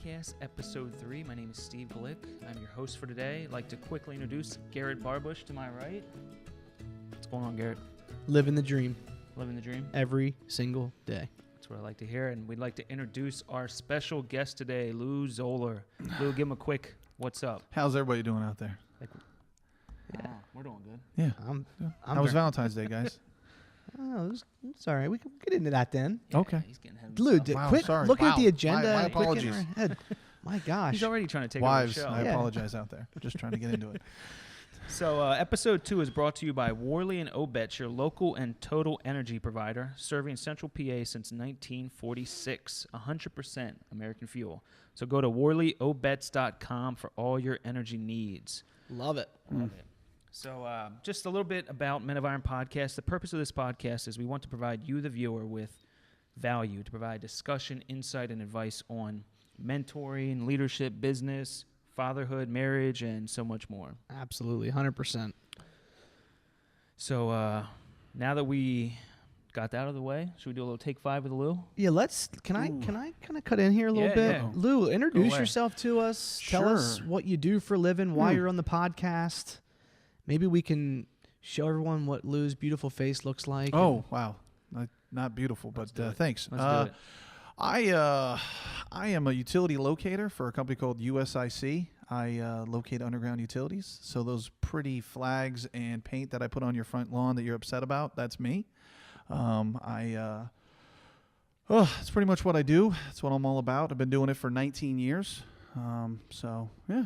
Podcast, Episode 3. My name is Steve Glick. I'm your host for today. I'd like to quickly introduce Garrett Barbush to my right. What's going on, Garrett? Living the dream. Living the dream? Every single day. That's what I like to hear. And we'd like to introduce our special guest today, Lou Zoeller. Lou, give him a quick what's up. How's everybody doing out there? Yeah, we're doing good. Yeah. I'm How was Valentine's Day, guys? Oh, it's all right. We can get into that then. Yeah, Okay. He's getting ahead of Lou, himself. Wow, quick, sorry. looking at Wow. the agenda. My quick in apologies. our head. My gosh. He's already trying to take Wives, over the show. I Yeah. apologize out there. Just trying to get into it. So, Episode 2 is brought to you by Worley and Obetz, your local and total energy provider, serving Central PA since 1946. 100% American fuel. So go to WorleyObetz.com for all your energy needs. Love it. Love it. So, just a little bit about Men of Iron Podcast. The purpose of this podcast is we want to provide you, the viewer, with value, to provide discussion, insight, and advice on mentoring, leadership, business, fatherhood, marriage, and so much more. Absolutely. 100%. So, now that we got that out of the way, should we do a little take 5 with Lou? Yeah, can I kind of cut in here a little Yeah, bit? yeah. Lou, introduce away. yourself to us. Tell us Sure. what you do for a living, why you're on the podcast. Maybe we can show everyone what Lou's beautiful face looks like. Oh, wow. Not beautiful, Let's but do it. thanks. Let's do it. I am a utility locator for a company called USIC. I locate underground utilities. So those pretty flags and paint that I put on your front lawn that you're upset about, that's me. That's pretty much what I do. That's what I'm all about. I've been doing it for 19 years. So, yeah.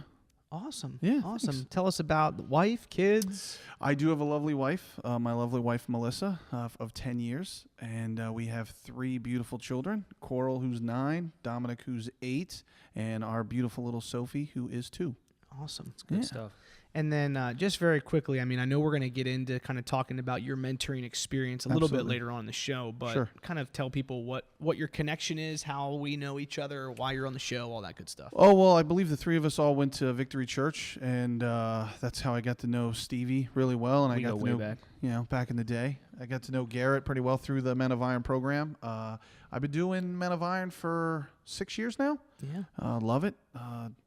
Awesome. Yeah, Awesome. thanks. Tell us about the wife, kids. I do have a lovely wife, my lovely wife, Melissa, of 10 years. And we have 3 beautiful children, Coral, who's 9, Dominic, who's 8, and our beautiful little Sophie, who is 2. Awesome. Good Yeah. stuff. And then just very quickly, I mean, I know we're going to get into kind of talking about your mentoring experience a little bit Absolutely. later on in the show, but Sure. kind of tell people what your connection is, how we know each other, why you're on the show, all that good stuff. Oh, well, I believe the 3 of us all went to Victory Church, and that's how I got to know Stevie really well. And We I go got to way know, back. back in the day. I got to know Garrett pretty well through the Men of Iron program. I've been doing Men of Iron for 6 years now. Yeah. Love it.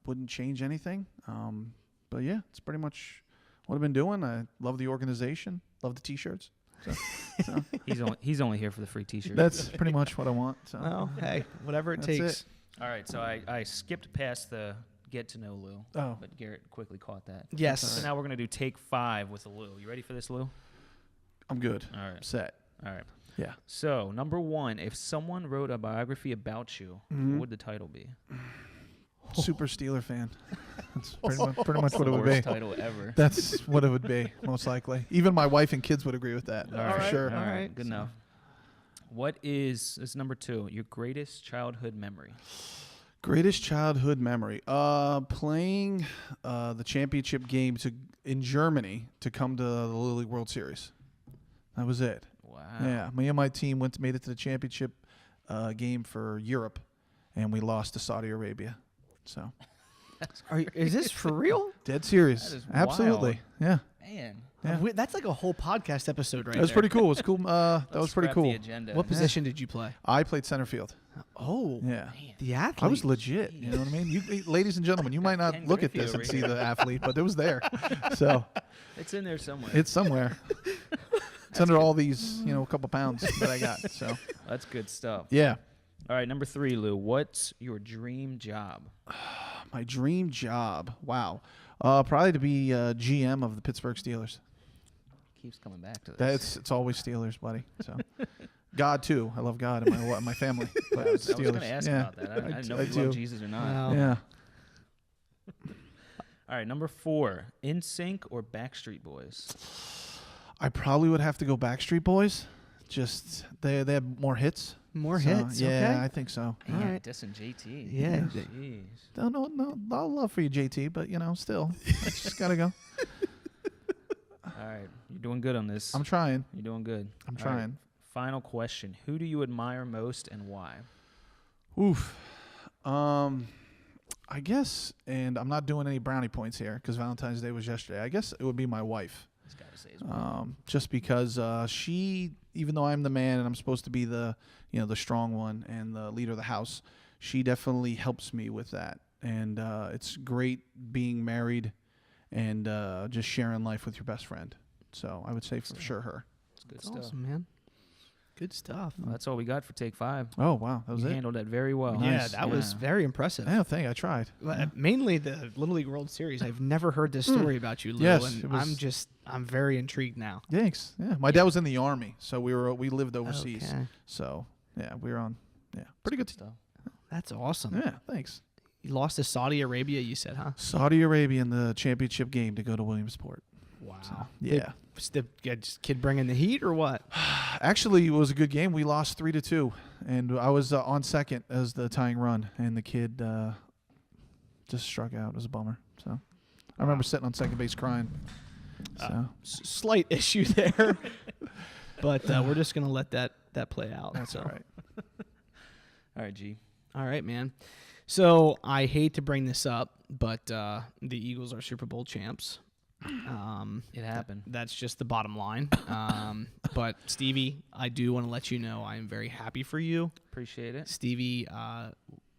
Wouldn't change anything. But yeah, it's pretty much what I've been doing. I love the organization. Love the T-shirts. So He's only here for the free T-shirt. that's pretty much what I want. So Well, hey, whatever it That's takes. it. All right, so I skipped past the get to know Lou, Oh. but Garrett quickly caught that. Yes. So now we're going to do take 5 with Lou. You ready for this, Lou? I'm good. All right. I'm set. All right. Yeah. So, number 1, if someone wrote a biography about you, Mhm. what would the title be? Super Steeler fan. That's pretty much what it The would be. worst title ever. That's what it would be, most likely. Even my wife and kids would agree with that, All for right, sure. All All right. right. Good enough. What is, this is number 2, your greatest childhood memory? Greatest childhood memory. Playing the championship game in Germany to come to the Little League World Series. That was it. Wow. Yeah, me and my team made it to the championship game for Europe, and we lost to Saudi Arabia. So Is this for real? dead serious. That is Absolutely. Yeah. Man. Yeah. That's like a whole podcast episode right That was there. pretty cool. It was cool. That was Let's pretty scrap cool. The agenda. What position did you play? I played center field. Oh, Yeah. Man. the athlete. I was legit. You know what I mean? You, ladies and gentlemen, you might not Ken look at Griffey this and over see here. the athlete, but it was there. So It's in there somewhere. it's somewhere. It's under all these, a couple pounds that I got. So That's good stuff. yeah, All right, number 3, Lou. What's your dream job? my dream job. Wow, probably to be GM of the Pittsburgh Steelers. Keeps coming back to this. It's always Steelers, buddy. So God too. I love God and my family. But I was Steelers. going to ask yeah. about that. I didn't know I if you love do. Jesus or not. Wow. Yeah. All right, number 4, NSYNC or Backstreet Boys? I probably would have to go Backstreet Boys. Just they have more hits. More So, hits. Yeah, Okay. I think so. Man, right. dissing JT. Yeah. Jeez. No, love for you, JT, but still, I just gotta go. All right, you're doing good on this. I'm trying. You're doing good. I'm All right, trying. final question. Who do you admire most and why? Oof. I guess, and I'm not doing any brownie points here because Valentine's Day was yesterday. I guess it would be my wife. He's got to say his wife. Just because she, even though I'm the man and I'm supposed to be the, the strong one and the leader of the house, she definitely helps me with that. And it's great being married and just sharing life with your best friend. So I would say for sure her. It's good That's stuff. awesome, man. Good stuff. Well, that's all we got for take 5. Oh, wow. That was You it? handled that very well. Yeah, Nice. that was very impressive. I don't think I tried. Mainly the Little League World Series. I've never heard this story about you, Lou, Yes, and it was- I'm very intrigued now. Thanks. Yeah. My dad was in the Army, so we lived overseas. Okay. So, yeah, we were on. Yeah. Pretty good stuff. That's awesome. Yeah, thanks. You lost to Saudi Arabia, you said, huh? Saudi Arabia in the championship game to go to Williamsport. Wow. So, yeah. Was the kid bringing the heat or what? Actually, it was a good game. We lost 3-2, and I was on second as the tying run, and the kid just struck out. It was a bummer. So I remember sitting on second base crying. So Slight issue there, but we're just gonna let that play out. that's so. all right. All right, G. All right, man. So I hate to bring this up, but the Eagles are Super Bowl champs. It happened. That's just the bottom line. But Stevie, I do want to let you know I am very happy for you. Appreciate it. Stevie,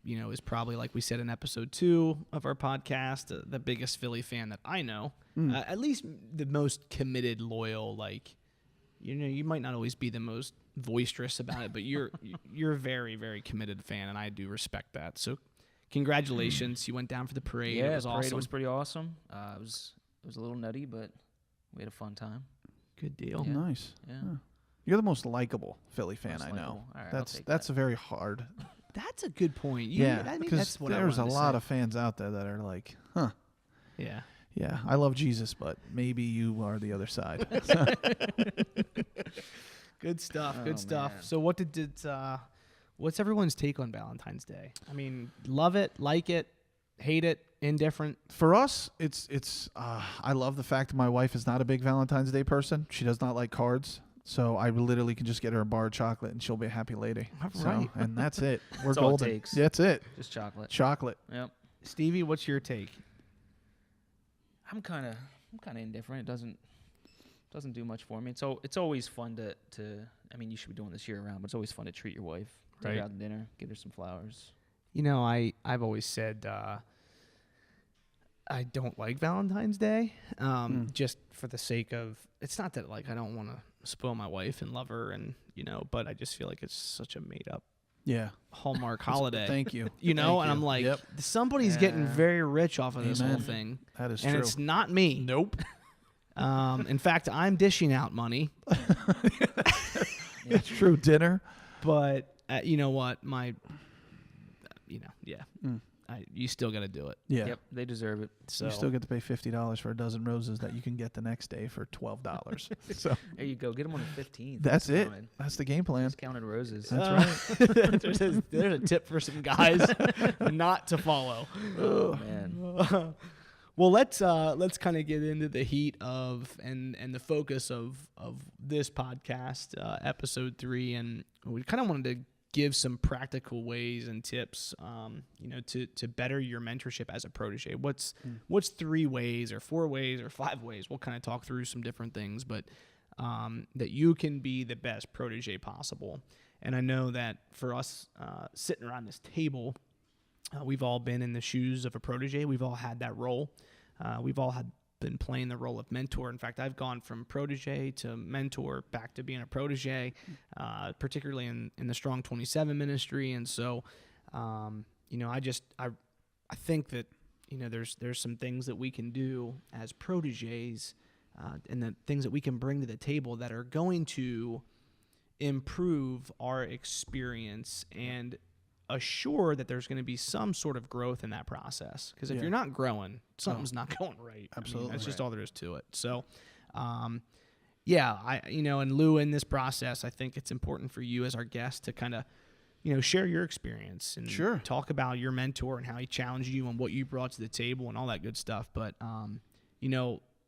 is probably, like we said in episode 2 of our podcast, the biggest Philly fan that I know. At least the most committed, loyal. Like, you might not always be the most boisterous about it, but you're a very, very committed fan, and I do respect that. So, congratulations! You went down for the parade. Yeah, It was the parade awesome. was pretty awesome. It was a little nutty, but we had a fun time. Good deal. Yeah. Nice. Yeah. Yeah. You're the most likable Philly fan Most I know. likable. All right, I'll take That's that. a very hard. That's a good point. Yeah, I mean, because that's what I there's a wanted to lot say. of fans out there that are like, huh. Yeah. Yeah, I love Jesus, but maybe you are the other side. Good stuff. Oh, Good stuff. man. So, what's everyone's take on Valentine's Day? I mean, love it, like it, hate it, indifferent. For us, it's. I love the fact that my wife is not a big Valentine's Day person. She does not like cards, so I literally can just get her a bar of chocolate and she'll be a happy lady. All So, right. and that's it. We're That's all it golden. takes. That's it. Just chocolate. Chocolate. Yep. Stevie, what's your take? I'm kind of indifferent. It doesn't do much for me. It's always fun to. I mean, you should be doing this year round, but it's always fun to treat your wife. Take Right. her out to dinner, get her some flowers. I've always said I don't like Valentine's Day, just for the sake of. It's not that like I don't want to spoil my wife and love her, and but I just feel like it's such a made up Yeah. Hallmark holiday. Thank you. And Thank I'm you. like, Yep. somebody's getting Yeah. very rich off of this whole Amen. thing, That is and true. it's not me. Nope. In fact, I'm dishing out money, It's true. Dinner. but you know what? Mm. You still got to do it. Yeah. Yep, they deserve it. So You still get to pay $50 for a dozen roses that you can get the next day for $12. So There you go. Get them on the 15th. that's it. Discounted. That's the game plan. Discounted roses. That's right. there's a tip for some guys not to follow. Oh man. Well, let's kind of get into the heat of and the focus of this podcast, episode 3, and we kind of wanted to give some practical ways and tips, to better your mentorship as a protege. What's 3 ways or 4 ways or 5 ways? We'll kind of talk through some different things, but that you can be the best protege possible. And I know that for us sitting around this table, we've all been in the shoes of a protege. We've all had that role. We've all been playing the role of mentor. In fact, I've gone from protege to mentor back to being a protege, particularly in the Strong 27 ministry. And so, I think that, there's some things that we can do as proteges, and the things that we can bring to the table that are going to improve our experience and assure that there's going to be some sort of growth in that process. Because if Yeah. you're not growing, something's not going right. Absolutely. That's just all there is to it. So, and Lou, in this process, I think it's important for you as our guest to kind of, share your experience and Sure. talk about your mentor and how he challenged you and what you brought to the table and all that good stuff. But,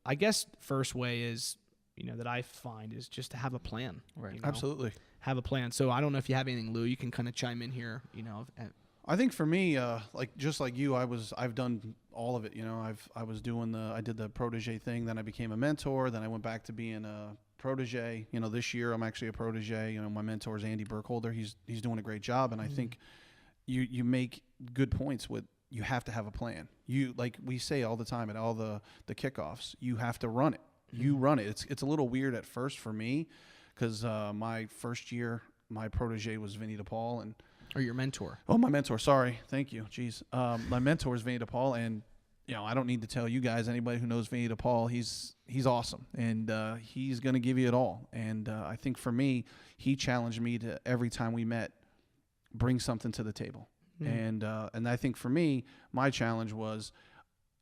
I guess first way is, that I find is just to have a plan. Right. Absolutely. Have a plan. So I don't know if you have anything, Lou. You can kind of chime in here. I think for me, just like you, I've done all of it. I did the protege thing. Then I became a mentor. Then I went back to being a protege. This year I'm actually a protege. My mentor is Andy Burkholder. He's doing a great job, and I think you make good points with. You have to have a plan. You, like we say all the time at all the kickoffs, you have to run it. You run it. It's a little weird at first for me because my first year, my protege was Vinny DePaul. Or your mentor. Oh, my mentor. Sorry. Thank you. Jeez. My mentor is Vinny DePaul, and I don't need to tell you guys, anybody who knows Vinny DePaul, he's awesome, and he's going to give you it all. And I think for me, he challenged me to, every time we met, bring something to the table. And I think for me, my challenge was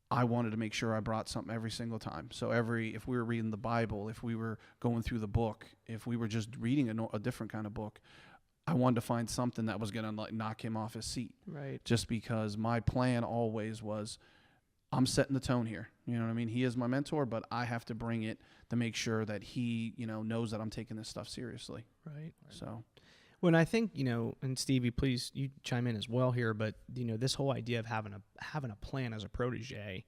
I wanted to make sure I brought something every single time. So if we were reading the Bible, if we were going through the book, if we were just reading a different kind of book, I wanted to find something that was going to knock him off his seat. Right. Just because my plan always was, I'm setting the tone here. You know what I mean? He is my mentor, but I have to bring it to make sure that he, knows that I'm taking this stuff seriously. Right. So. When I think, and Stevie, please, you chime in as well here, but, this whole idea of having a plan as a protege,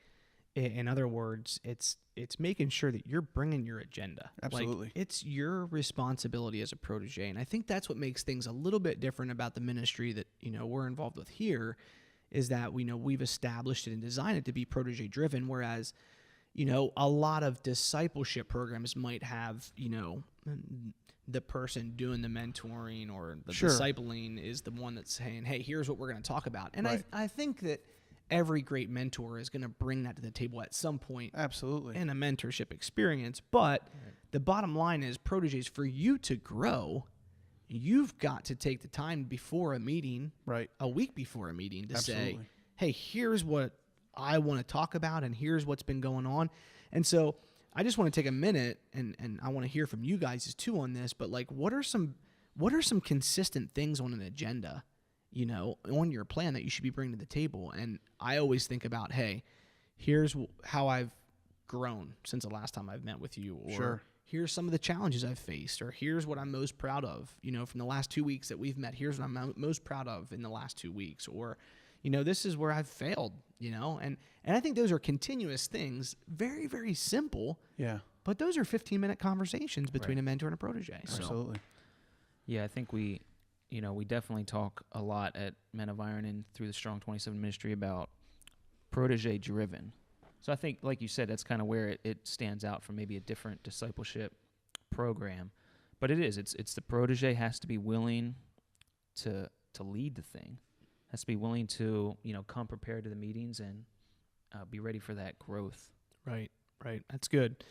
in other words, it's making sure that you're bringing your agenda. Absolutely. Like, it's your responsibility as a protege. And I think that's what makes things a little bit different about the ministry that, we're involved with here, is that we've established it and designed it to be protege driven, whereas, a lot of discipleship programs might have, the person doing the mentoring or the discipling is the one that's saying, hey, here's what we're going to talk about. And right. I think that every great mentor is going to bring that to the table at some point. Absolutely. In a mentorship experience. But the bottom line is, proteges, for you to grow, you've got to take the time before a meeting, right, a week before a meeting, to Absolutely. say, hey, here's what I want to talk about and here's what's been going on. And so I just want to take a minute and I want to hear from you guys too on this, but like, what are some consistent things on an agenda, on your plan that you should be bringing to the table? And I always think about, hey, here's how I've grown since the last time I've met with you, or here's some of the challenges I've faced, or here's what I'm most proud of, from the last 2 weeks that we've met. Here's what I'm most proud of in the last 2 weeks, or, this is where I've failed, and I think those are continuous things, very, very simple. Yeah. But those are 15-minute conversations between a mentor and a protege. Absolutely. So. Yeah, I think we definitely talk a lot at Men of Iron and through the Strong 27 ministry about protege driven. So I think, like you said, that's kind of where it stands out from maybe a different discipleship program. But it's the protege has to be willing to lead the thing, has to be willing to, come prepared to the meetings and be ready for that growth. Right. That's good.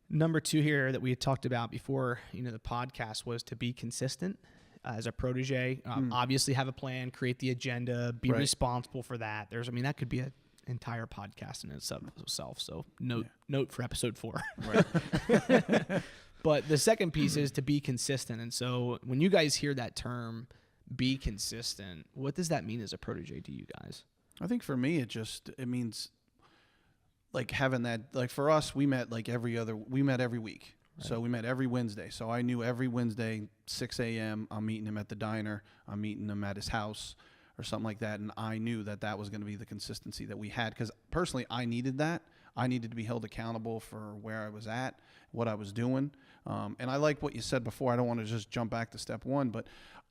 Number 2 here that we had talked about before, the podcast, was to be consistent as a protege. Obviously have a plan, create the agenda, be responsible for that. That could be an entire podcast in itself. So note for episode 4. Right. But the second piece is to be consistent. And so when you guys hear that term, be consistent, what does that mean as a protege to you guys? I think for me, it means like having that, like for us, we met every week. Right. So we met every Wednesday. So I knew every Wednesday, 6 a.m., I'm meeting him at the diner. I'm meeting him at his house or something like that. And I knew that was going to be the consistency that we had. Because personally, I needed that. I needed to be held accountable for where I was at, what I was doing. And I like what you said before. I don't want to just jump back to step 1, but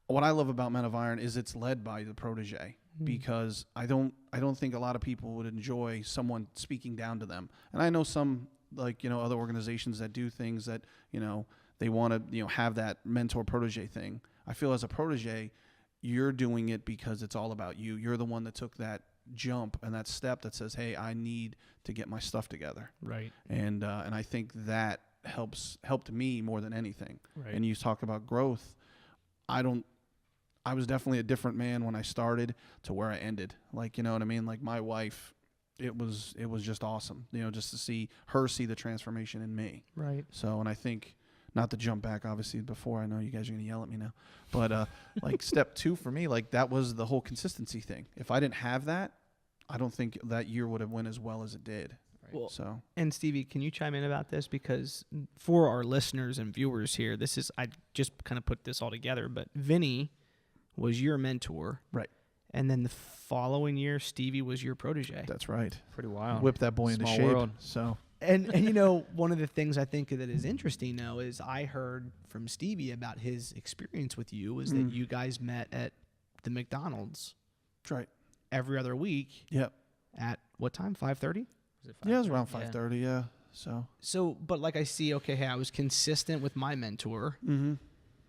what I love about Men of Iron is it's led by the protege, because I don't think a lot of people would enjoy someone speaking down to them. And I know some, other organizations that do things that, they want to, have that mentor protege thing. I feel as a protege, you're doing it because it's all about you. You're the one that took that jump and that step that says, hey, I need to get my stuff together. Right. And I think that helped me more than anything. Right. And you talk about growth. I was definitely a different man when I started to where I ended. Like, you know what I mean? Like my wife, it was just awesome, just to see the transformation in me. Right. So, and I think, not to jump back, obviously, before, I know you guys are going to yell at me now, but like step 2 for me, like that was the whole consistency thing. If I didn't have that, I don't think that year would have went as well as it did. Right. Well, so. And Stevie, can you chime in about this? Because for our listeners and viewers here, I just kind of put this all together, but Vinny was your mentor. Right. And then the following year, Stevie was your protege. That's right. Pretty wild. Whip that boy into shape. World. So. And one of the things I think that is interesting, though, is I heard from Stevie about his experience with you was that you guys met at the McDonald's That's right. every other week. Yep. At what time? 5:30. Was it Yeah, it was 5:30? around 5:30. Yeah. So. But like I see, okay, hey, I was consistent with my mentor, Mm-hmm.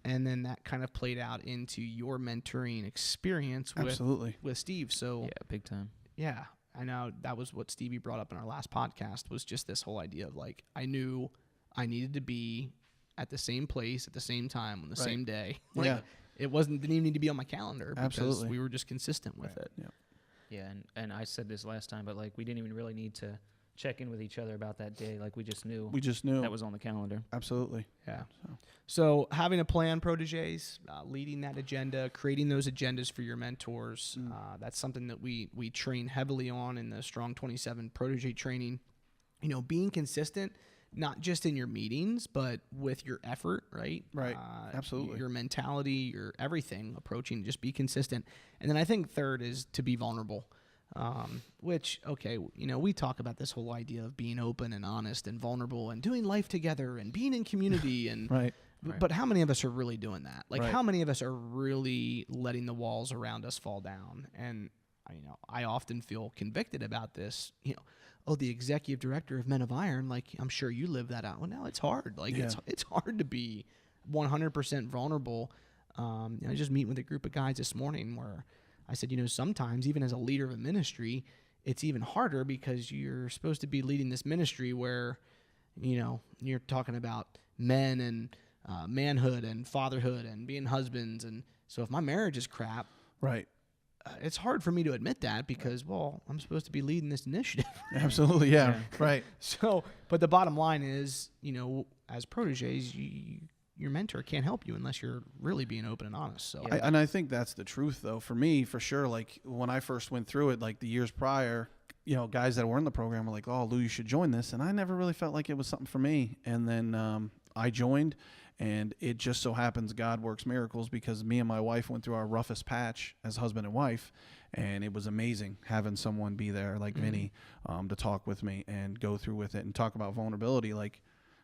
and then that kind of played out into your mentoring experience Absolutely. with Steve. So Yeah, big time. yeah, I know that was what Stevie brought up in our last podcast, was just this whole idea of like, I knew I needed to be at the same place at the same time on the same day. Like, Yeah. it didn't even need to be on my calendar because Absolutely. we were just consistent with it. Yeah. Yeah, and I said this last time, but like we didn't even really need to check in with each other about that day. Like we just knew that was on the calendar. Absolutely. Yeah. So having a plan, proteges, leading that agenda, creating those agendas for your mentors, that's something that we train heavily on in the Strong 27 protege training. You know, being consistent, not just in your meetings, but with your effort, right? Right. Absolutely. Your mentality, your everything, approaching, just be consistent. And then I think third is to be vulnerable. Which, okay, you know, we talk about this whole idea of being open and honest and vulnerable and doing life together and being in community and Right. but how many of us are really doing that? Like, Right. how many of us are really letting the walls around us fall down? And you know, I often feel convicted about this. You know, oh, the executive director of Men of Iron, like, I'm sure you live that out. Well, no, it's hard. Like, it's hard to be 100% vulnerable. I was just meeting with a group of guys this morning where I said, you know, sometimes even as a leader of a ministry, it's even harder because you're supposed to be leading this ministry where, you know, you're talking about men and manhood and fatherhood and being husbands. And so if my marriage is crap, Right. it's hard for me to admit that because, well, I'm supposed to be leading this initiative. Absolutely. Yeah. Right. So, but the bottom line is, you know, as proteges, your mentor can't help you unless you're really being open and honest. So, And I think that's the truth, though, for me, for sure. Like, when I first went through it, like the years prior, you know, guys that were in the program were like, oh, Lou, you should join this. And I never really felt like it was something for me. And then I joined, and it just so happens God works miracles because me and my wife went through our roughest patch as husband and wife. And it was amazing having someone be there like Vinny to talk with me and go through with it and talk about vulnerability. Like,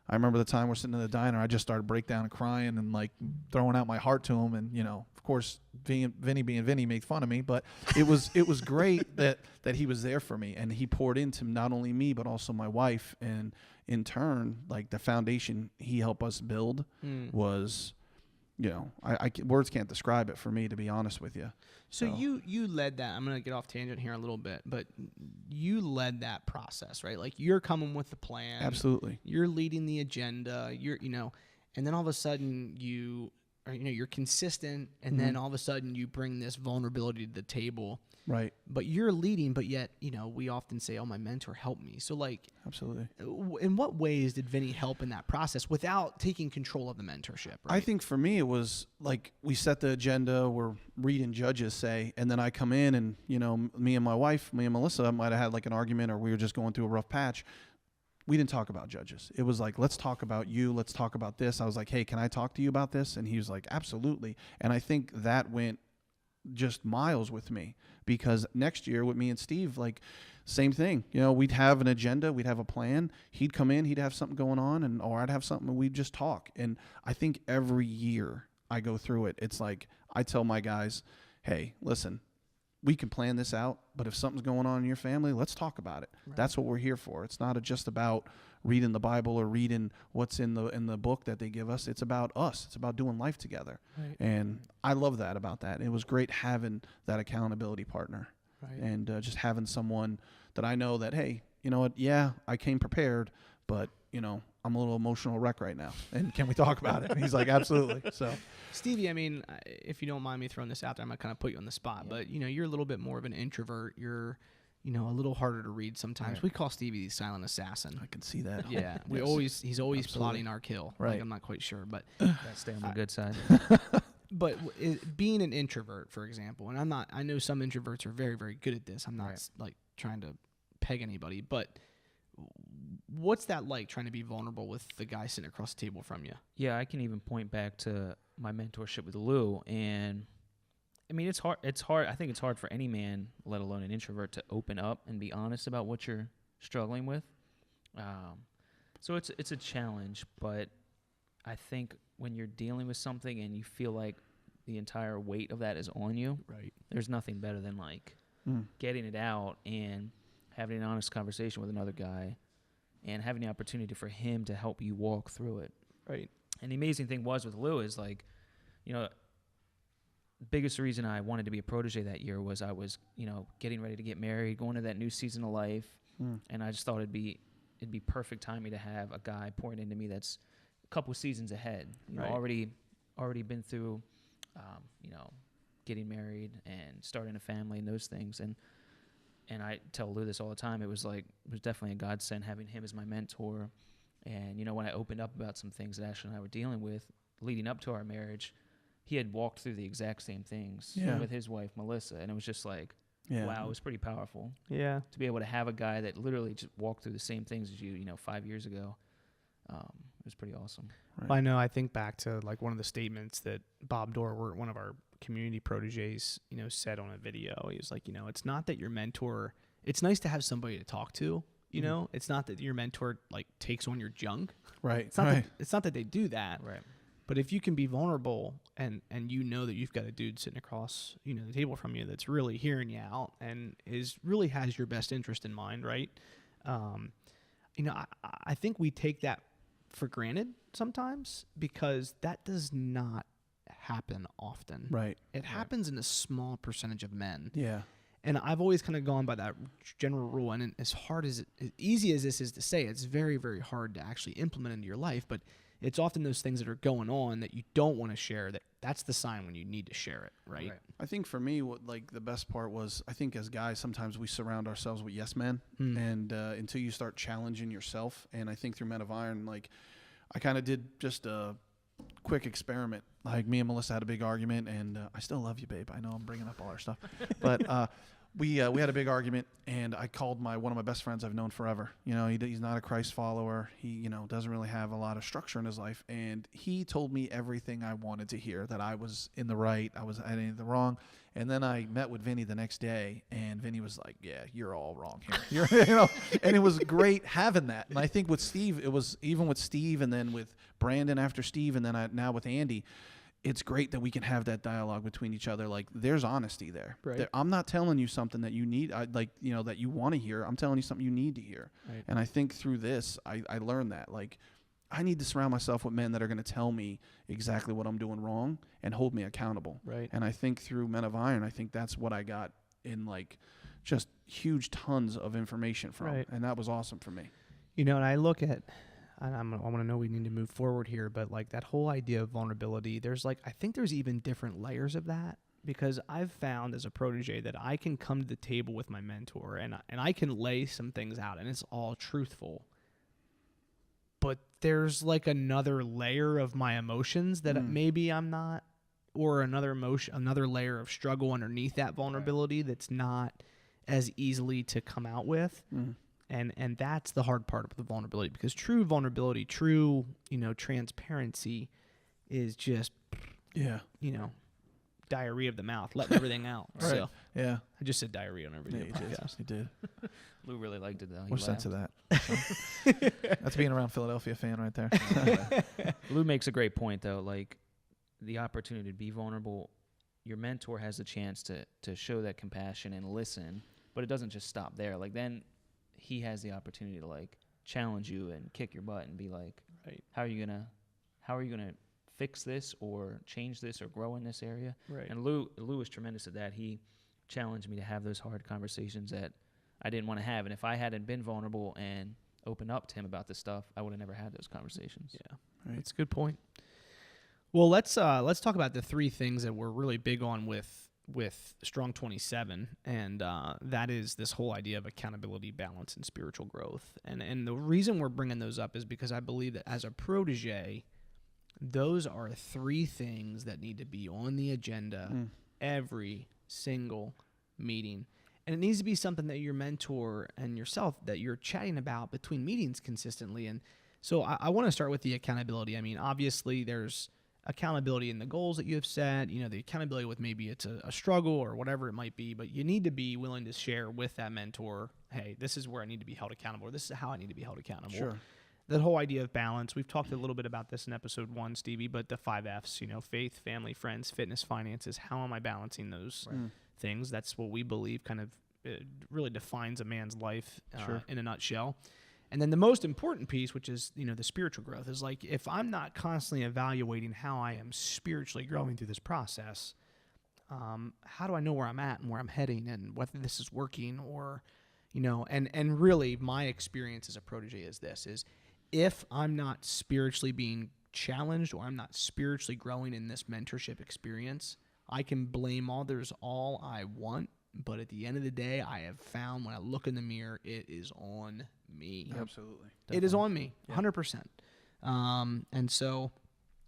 I remember the time we're sitting in the diner, I just started break down and crying and like throwing out my heart to him. And, you know, of course, Vinny being Vinny made fun of me, but it was great that he was there for me and he poured into not only me, but also my wife. And in turn, like the foundation he helped us build was, you know, words can't describe it for me, to be honest with you. So you led that. I'm going to get off tangent here a little bit, but you led that process, right? Like, you're coming with the plan. Absolutely. You're leading the agenda. You're, you know, and then all of a sudden you're consistent, and then all of a sudden you bring this vulnerability to the table. Right. But you're leading, but yet, you know, we often say, oh, my mentor helped me. So, like, Absolutely. in what ways did Vinny help in that process without taking control of the mentorship? Right? I think for me, it was like we set the agenda, we're reading Judges, say, and then I come in and, you know, me and my wife, me and Melissa might have had like an argument or we were just going through a rough patch. We didn't talk about Judges. It was like, let's talk about you. Let's talk about this. I was like, hey, can I talk to you about this? And he was like, absolutely. And I think that went just miles with me because next year with me and Steve, like, same thing. You know, we'd have an agenda, we'd have a plan. He'd come in, he'd have something going on, or I'd have something, and we'd just talk. And I think every year I go through it, it's like I tell my guys, hey, listen, we can plan this out, but if something's going on in your family, let's talk about it. Right. That's what we're here for. It's not just about reading the Bible or reading what's in the book that they give us. It's about us. It's about doing life together. Right. And I love that about that. It was great having that accountability partner. Right. And just having someone that I know that, hey, you know what, yeah, I came prepared, but, you know, I'm a little emotional wreck right now. And can we talk about it? And he's like, absolutely. So, Stevie, I mean, if you don't mind me throwing this out there, I'm going to kind of put you on the spot, but, you know, you're a little bit more of an introvert. You're, you know, a little harder to read sometimes. Right. We call Stevie the silent assassin. I can see that. Yeah. He's always plotting our kill. Right. Like, I'm not quite sure, but Gotta stay on the good side. But being an introvert, for example, and I know some introverts are very, very good at this. I'm not like trying to peg anybody, but what's that like, trying to be vulnerable with the guy sitting across the table from you? Yeah, I can even point back to my mentorship with Lou, and I mean, it's hard. I think it's hard for any man, let alone an introvert, to open up and be honest about what you're struggling with. So it's a challenge, but I think when you're dealing with something and you feel like the entire weight of that is on you. Right. There's nothing better than like getting it out and having an honest conversation with another guy and having the opportunity for him to help you walk through it. Right. And the amazing thing was with Lou is like, you know, the biggest reason I wanted to be a protege that year was I was, you know, getting ready to get married, going to that new season of life. And I just thought it'd be perfect timing to have a guy pouring into me that's a couple seasons ahead, you know, already been through, you know, getting married and starting a family and those things. And I tell Lou this all the time. It was definitely a godsend having him as my mentor. And, you know, when I opened up about some things that Ashley and I were dealing with leading up to our marriage, he had walked through the exact same things with his wife, Melissa. And it was just like, wow, it was pretty powerful. Yeah. To be able to have a guy that literally just walked through the same things as you know, 5 years ago. It was pretty awesome. Right. I know. I think back to like one of the statements that Bob Dorwart, one of our community proteges, you know, said on a video. He was like, you know, it's not that your mentor, it's nice to have somebody to talk to, you know, it's not that your mentor like takes on your junk. Right. It's not that they do that. Right. But if you can be vulnerable and you know that you've got a dude sitting across, you know, the table from you that's really hearing you out and really has your best interest in mind, right? You know, I think we take that for granted sometimes because that does not happen often. Right. It happens in a small percentage of men. Yeah. And I've always kind of gone by that general rule. And as easy as this is to say, it's very, very hard to actually implement into your life. But it's often those things that are going on that you don't want to share. That's the sign when you need to share it, right? I think for me, what like the best part was, I think as guys, sometimes we surround ourselves with yes men, and until you start challenging yourself. And I think through Men of Iron, like I kind of did just a quick experiment. Like me and Melissa had a big argument, and I still love you, babe. I know I'm bringing up all our stuff, but we had a big argument, and I called one of my best friends I've known forever. You know, he's not a Christ follower. He, you know, doesn't really have a lot of structure in his life, and he told me everything I wanted to hear, that I was in the right, I had anything wrong. And then I met with Vinny the next day, and Vinny was like, "Yeah, you're all wrong here." You know, and it was great having that. And I think with Steve, it was even with Steve, and then with Brandon after Steve, and then now with Andy. It's great that we can have that dialogue between each other. Like there's honesty there. Right. I'm not telling you something that you need, that you want to hear. I'm telling you something you need to hear. Right. And I think through this, I learned that like I need to surround myself with men that are going to tell me exactly what I'm doing wrong and hold me accountable. Right. And I think through Men of Iron, I think that's what I got in like just huge tons of information from. Right. And that was awesome for me. You know, and I look at, I want to know we need to move forward here, but like that whole idea of vulnerability, I think there's even different layers of that, because I've found as a protege that I can come to the table with my mentor and I can lay some things out and it's all truthful. But there's like another layer of my emotions that maybe I'm not, or another layer of struggle underneath that vulnerability that's not as easily to come out with. And that's the hard part of the vulnerability, because true vulnerability, true, you know, transparency is just, you know, diarrhea of the mouth, letting everything out. Right. So Yeah. I just said diarrhea on every Yeah, podcast. you did. Lou really liked it, though. He More sense laughed. of that. That's being around Philadelphia fan right there. Lou makes a great point, though. Like, the opportunity to be vulnerable, your mentor has the chance to show that compassion and listen, but it doesn't just stop there. Like, then he has the opportunity to, like, challenge you and kick your butt and be like, Right. how are you gonna fix this or change this or grow in this area? Right. And Lou was tremendous at that. He challenged me to have those hard conversations that I didn't want to have. And if I hadn't been vulnerable and opened up to him about this stuff, I would have never had those conversations. Yeah. Right. That's a good point. Well, let's talk about the three things that we're really big on with Strong 27, and that is this whole idea of accountability, balance, and spiritual growth. And the reason we're bringing those up is because I believe that as a protege, those are three things that need to be on the agenda every single meeting. And it needs to be something that your mentor and yourself, that you're chatting about between meetings consistently. And so I want to start with the accountability. I mean, obviously there's accountability in the goals that you have set, you know, the accountability with maybe it's a struggle or whatever it might be, but you need to be willing to share with that mentor, hey, this is where I need to be held accountable, or this is how I need to be held accountable. Sure. that whole idea of balance. We've talked a little bit about this in episode 1, Stevie, but the 5 F's, faith, family, friends, fitness, finances. How am I balancing those things? That's what we believe kind of really defines a man's life in a nutshell. And then the most important piece, which is, the spiritual growth, is like, if I'm not constantly evaluating how I am spiritually growing through this process, how do I know where I'm at and where I'm heading and whether this is working or, and really my experience as a protege is this, is if I'm not spiritually being challenged or I'm not spiritually growing in this mentorship experience, I can blame others all I want. But at the end of the day, I have found when I look in the mirror, it is on me. Absolutely. It is on me, 100%. And so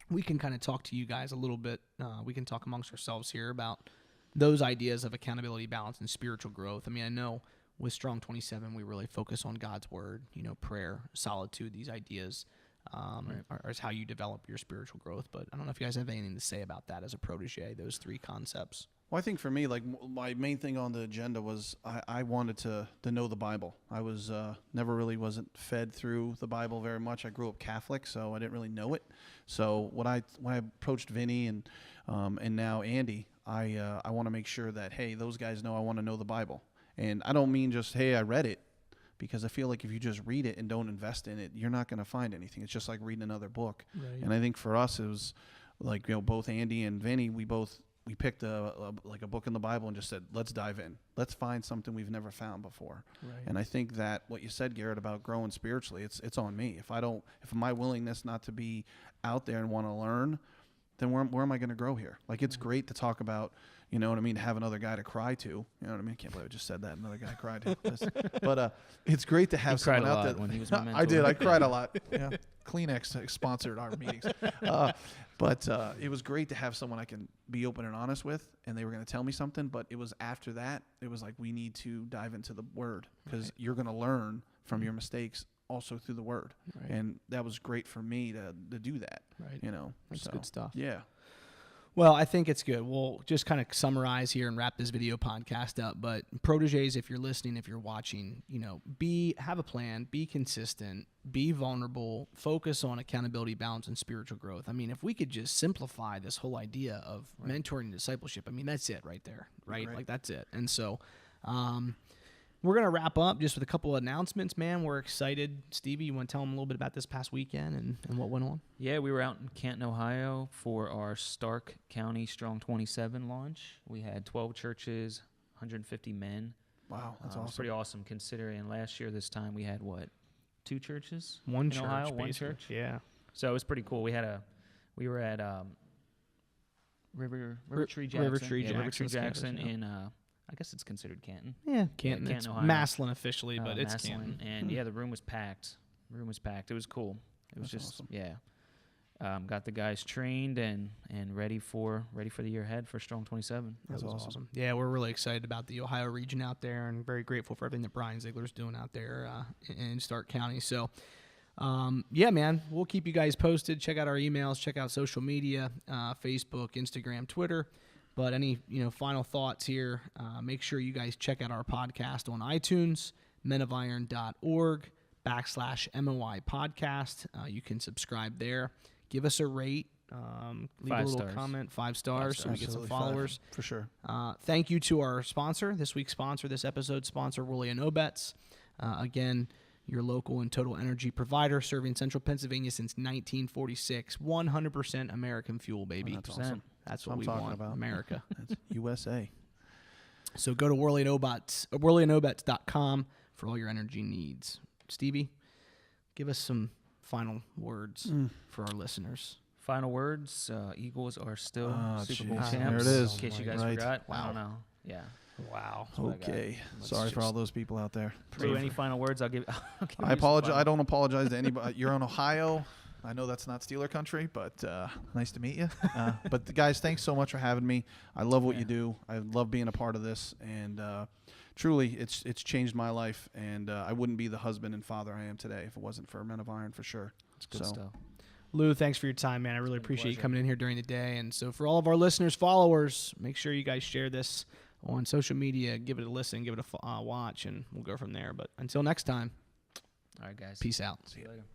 we can kind of talk to you guys a little bit. We can talk amongst ourselves here about those ideas of accountability, balance, and spiritual growth. I mean, I know with Strong 27, we really focus on God's word, prayer, solitude, these ideas is how you develop your spiritual growth. But I don't know if you guys have anything to say about that as a protege, those 3 concepts. Well, I think for me, like my main thing on the agenda was I wanted to know the Bible. I was wasn't fed through the Bible very much. I grew up Catholic, so I didn't really know it. So when I approached Vinny and now Andy, I want to make sure that, hey, those guys know I want to know the Bible. And I don't mean just, hey, I read it, because I feel like if you just read it and don't invest in it, you're not going to find anything. It's just like reading another book. Right. And I think for us, it was like, both Andy and Vinny, we picked a book in the Bible and just said, let's dive in. Let's find something we've never found before. Right. And I think that what you said, Garrett, about growing spiritually, it's on me. If my willingness not to be out there and want to learn, then where am I going to grow here? Like, it's great to talk about, have another guy to cry to. You know what I mean? I can't believe I just said that. Another guy to cry to. But it's great to have someone out there. When he was my mentor. I did. I cried a lot. Yeah. Kleenex sponsored our meetings. But it was great to have someone I can be open and honest with, and they were going to tell me something. But it was after that, it was like, we need to dive into the Word, because you're going to learn from your mistakes also through the Word. Right. And that was great for me to do that. Right. That's good stuff. Yeah. Well, I think it's good. We'll just kind of summarize here and wrap this video podcast up. But proteges, if you're listening, if you're watching, have a plan, be consistent, be vulnerable, focus on accountability, balance, and spiritual growth. I mean, if we could just simplify this whole idea of mentoring and discipleship, I mean, that's it right there, right? Like, that's it. And so we're going to wrap up just with a couple of announcements, man. We're excited. Stevie, you want to tell them a little bit about this past weekend and what went on? Yeah, we were out in Canton, Ohio for our Stark County Strong 27 launch. We had 12 churches, 150 men. Wow, that's awesome. It's pretty awesome considering last year this time we had, 2 churches? One church, Ohio, basically. One church. Yeah. So it was pretty cool. We were at River Tree Jackson in I guess it's considered Canton. Yeah, Canton. Canton, it's Ohio. Maslin officially, but it's Maslin. Canton. And the room was packed. It was cool. It was just awesome. Got the guys trained and ready for the year ahead for Strong 27. That was awesome. Yeah, we're really excited about the Ohio region out there, and very grateful for everything that Brian Ziegler's doing out there in Stark County. So, man, we'll keep you guys posted. Check out our emails. Check out social media, Facebook, Instagram, Twitter. But any final thoughts here, make sure you guys check out our podcast on iTunes, menofiron.org/MOI podcast. You can subscribe there. Give us a rate. Leave a little comment, 5 stars, so we get some followers. 5, for sure. Thank you to our sponsor, this week's sponsor, this episode's sponsor, Worley & Obetz. Again, your local and total energy provider, serving central Pennsylvania since 1946. 100% American fuel, baby. Oh, that's awesome. That's what we want, about America. That's USA. So go to worleyandobetz.com for all your energy needs. Stevie, give us some final words for our listeners. Final words, Eagles are still Super Bowl champs. There it is. In case you guys forgot. Wow. I don't know. Yeah. Wow. Okay. Sorry for all those people out there. So any final words? I'll give I apologize. I don't apologize to anybody. You're in Ohio. I know that's not Steeler country, but nice to meet you. But guys, thanks so much for having me. I love what you do. I love being a part of this, and truly, it's changed my life. And I wouldn't be the husband and father I am today if it wasn't for Men of Iron, for sure. It's good stuff. Lou, thanks for your time, man. I really appreciate you coming in here during the day. And so for all of our listeners, followers, make sure you guys share this on social media. Give it a listen, give it a watch, and we'll go from there. But until next time, all right, guys. Peace out. See you later.